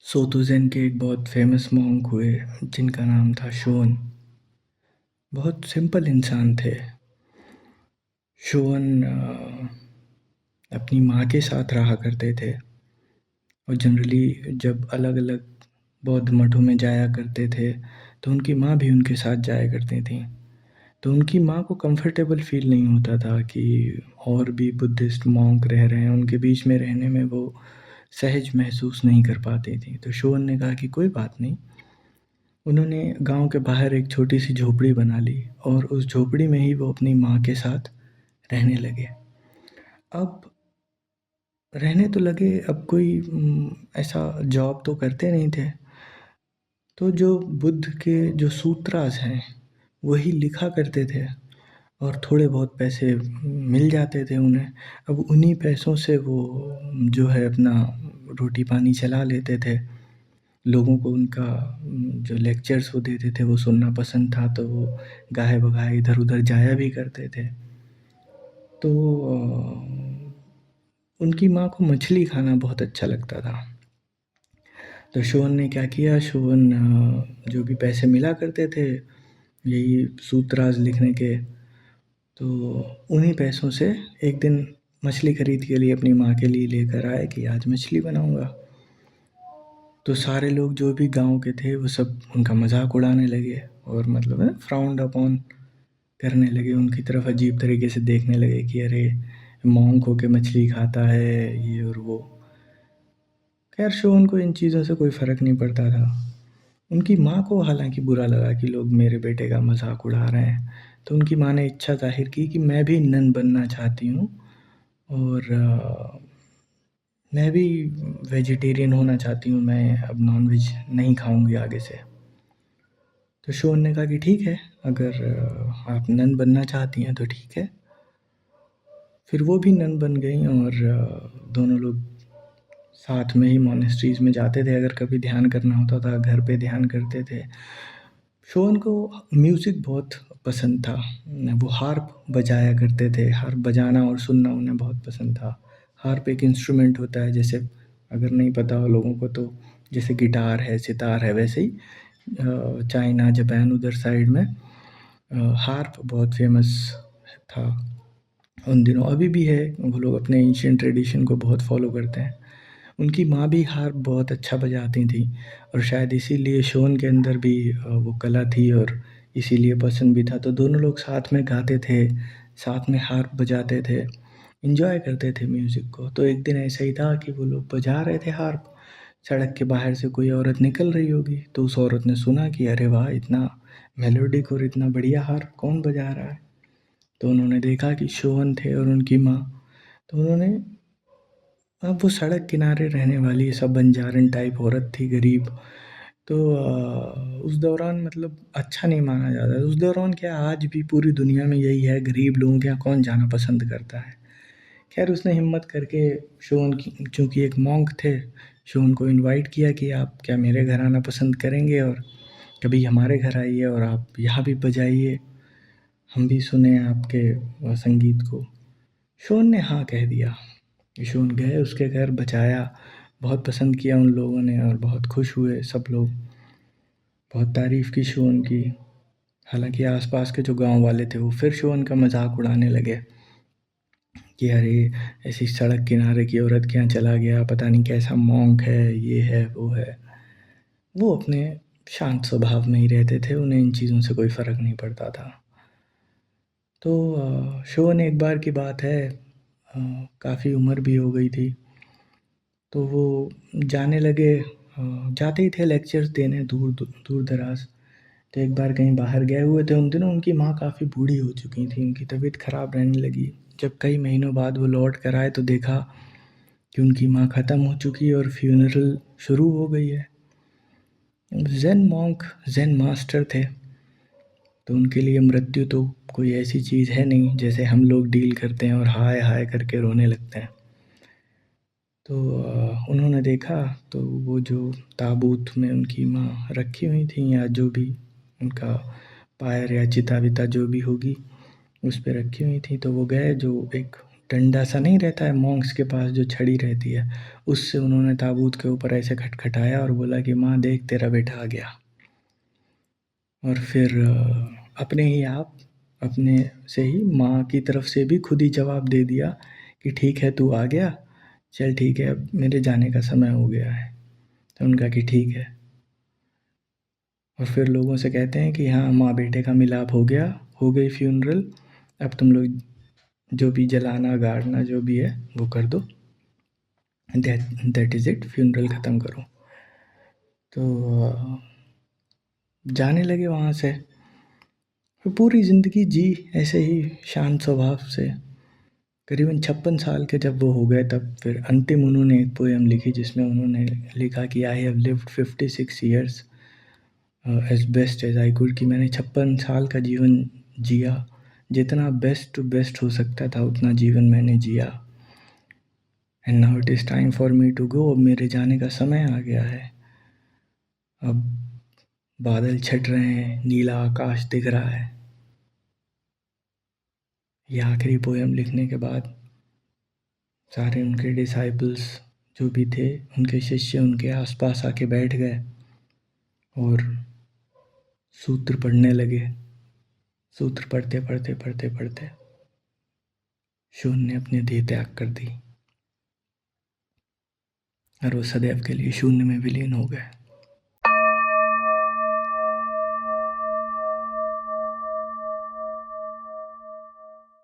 सोतु Zen के एक बहुत फेमस मॉन्क हुए जिनका नाम था शोन। बहुत सिंपल इंसान थे। शोन अपनी माँ के साथ रहा करते थे और जनरली जब अलग-अलग बौद्ध मठों में जाया करते थे तो उनकी माँ भी उनके साथ जाया करती थीं। तो उनकी माँ को कंफर्टेबल फ़ील नहीं होता था कि और भी बुद्धिस्ट मॉन्क रह रहे हैं, उनके बीच में रहने में वो सहज महसूस नहीं कर पाती थीं। तो शोन ने कहा कि कोई बात नहीं। उन्होंने गाँव के बाहर एक छोटी-सी झोपड़ी बना ली और उस झोपड़ी में ही वो अपनी माँ के साथ रहने लगे। अब रहने तो लगे, अब कोई ऐसा जॉब तो करते नहीं थे। तो जो बुद्ध के जो सूत्रास हैं, वही लिखा करते थे और थोड़े बहुत पैसे मिल जाते थे उन्हें। अब उन्हीं पैसों से वो जो है अपना रोटी पानी चला लेते थे। लोगों को उनका जो लेक्चर्स वो देते थे वो सुनना पसंद था, तो वो गाहे-बगाहे इधर-उधर जाया भी करते थे। तो उनकी माँ को मछली खाना बहुत अच्छा लगता था। तो शोन ने क्या किया, शोन जो भी पैसे मिला करते थे यही सूत्रास लिखने के, तो उन्हीं पैसों से एक दिन मछली खरीद के लिए अपनी माँ के लिए लेकर आए कि आज मछली बनाऊँगा। तो सारे लोग जो भी गाँव के थे वो सब उनका मज़ाक उड़ाने लगे और मतलब है फ्राउन्ड अपॉन करने लगे, उनकी तरफ अजीब तरीके से देखने लगे कि अरे मॉन्क होके मछली खाता है ये और वो। खैर शोन को इन चीज़ों से कोई फ़र्क नहीं पड़ता था। उनकी माँ को हालाँकि बुरा लगा कि लोग मेरे बेटे का मज़ाक उड़ा रहे हैं। तो उनकी माँ ने इच्छा ज़ाहिर की कि मैं भी नन बनना चाहती हूँ और मैं भी वेजिटेरियन होना चाहती हूँ, मैं अब नॉन-वेज नहीं खाऊँगी आगे से। तो शोन ने कहा कि ठीक है, अगर आप नन बनना चाहती हैं तो ठीक है। फिर वो भी नन बन गईं और दोनों लोग साथ में ही मॉनेस्ट्रीज़ में जाते थे, अगर कभी ध्यान करना होता था, घर पे ध्यान करते थे। शोन को म्यूज़िक बहुत पसंद था। वो हार्प बजाया करते थे, हार्प बजाना और सुनना उन्हें बहुत पसंद था। हार्प एक इंस्ट्रूमेंट होता है, जैसे अगर नहीं पता हो लोगों को तो जैसे गिटार है, सितार है, वैसे ही चाइना, जापान उधर साइड में हार्प बहुत फेमस था उन दिनों, अभी भी है। वो लोग अपने एंशिएंट ट्रेडिशन को बहुत फॉलो करते हैं। उनकी माँ भी हार्प बहुत अच्छा बजाती थी और शायद इसीलिए शोन के अंदर भी वो कला थी और इसीलिए पसंद भी था। तो दोनों लोग साथ में गाते थे, साथ में हार्प बजाते थे, एन्जॉय करते थे म्यूज़िक को। तो एक दिन ऐसा ही था कि वो लोग बजा रहे थे हार्प, सड़क के बाहर से कोई औरत निकल रही होगी, तो उस औरत ने सुना कि अरे वाह! इतना मेलोडिक और इतना बढ़िया हार्प कौन बजा रहा है? तो उन्होंने देखा कि शोहन थे और उनकी माँ। तो उन्होंने, अब वो सड़क किनारे रहने वाली सब बंजारन टाइप औरत थी, गरीब। तो उस दौरान मतलब अच्छा नहीं माना जाता। उस दौरान क्या, आज भी पूरी दुनिया में यही है, गरीब लोगों के यहाँ कौन जाना पसंद करता है। खैर उसने हिम्मत करके शोन की, चूँकि एक मॉन्क थे, शोन को इनवाइट किया कि आप क्या मेरे घर आना पसंद करेंगे और कभी हमारे घर आइए और आप यहाँ भी बजाइए, हम भी सुने आपके संगीत को। शोन ने हाँ कह दिया। शोन गए उसके घर, बजाया, बहुत पसंद किया उन लोगों ने और बहुत खुश हुए सब लोग। बहुत तारीफ़ की शोन की। हालाँकि आस-पास के जो गाँव वाले थे वो फिर शोन का मज़ाक उड़ाने लगे कि अरे ऐसी सड़क किनारे की औरत के यहाँ चला गया, पता नहीं कैसा मॉन्क है, ये है, वो है। वो अपने शांत स्वभाव में ही रहते थे, उन्हें इन चीज़ों से कोई फ़र्क नहीं पड़ता था। तो शोन एक बार की बात है, काफ़ी उम्र भी हो गई थी, तो वो जाने लगे, जाते ही थे लेक्चर्स देने दूर-दराज़। तो एक बार कहीं बाहर गए हुए थे, उन दिनों उनकी माँ काफ़ी बूढ़ी हो चुकी थी, उनकी तबीयत ख़राब रहने लगी। जब कई महीनों बाद वो लौट कर आए तो देखा कि उनकी माँ ख़त्म हो चुकी है और फ्यूनरल शुरू हो गई है। ज़ेन मॉन्क, ज़ेन मास्टर थे, तो उनके लिए मृत्यु तो कोई ऐसी चीज़ है नहीं जैसे हम लोग डील करते हैं और हाय हाय करके रोने लगते हैं। तो उन्होंने देखा तो वो जो ताबूत में उनकी माँ रखी हुई थी, या जो भी उनका पायर या चिता-विता जो भी होगी उस पे रखी हुई थी, तो वो गए, जो एक डंडा सा नहीं रहता है मॉन्क्स के पास जो छड़ी रहती है, उससे उन्होंने ताबूत के ऊपर ऐसे खटखटाया और बोला कि माँ देख तेरा बेटा आ गया। और फिर अपने ही आप अपने से ही माँ की तरफ से भी खुद ही जवाब दे दिया कि ठीक है तू आ गया, चल ठीक है अब मेरे जाने का समय हो गया है। तो उनका कि ठीक है। और फिर लोगों से कहते हैं कि हाँ माँ बेटे का मिलाप हो गया, हो गई फ्यूनरल, अब तुम लोग जो भी जलाना गाड़ना जो भी है वो कर दो, दैट इज़ इट, फ्यूनरल ख़त्म करो। तो जाने लगे वहाँ से। फिर पूरी ज़िंदगी जी ऐसे ही शांत स्वभाव से। करीबन 56 साल के जब वो हो गए तब फिर अंतिम उन्होंने एक पोएम लिखी जिसमें उन्होंने लिखा कि I have lived 56 years as best as I could, कि मैंने 56 साल का जीवन जिया, जितना बेस्ट टू बेस्ट हो सकता था उतना जीवन मैंने जिया। And now it is time for me to go, अब मेरे जाने का समय आ गया है। अब बादल छट रहे हैं, नीला आकाश दिख रहा है। ये आखिरी पोएम लिखने के बाद सारे उनके डिसाइपल्स जो भी थे, उनके शिष्य उनके आसपास आके बैठ गए और सूत्र पढ़ने लगे। सूत्र पढ़ते पढ़ते पढ़ते पढ़ते शून्य ने अपनी देह त्याग कर दी और वो सदैव के लिए शून्य में विलीन हो गए।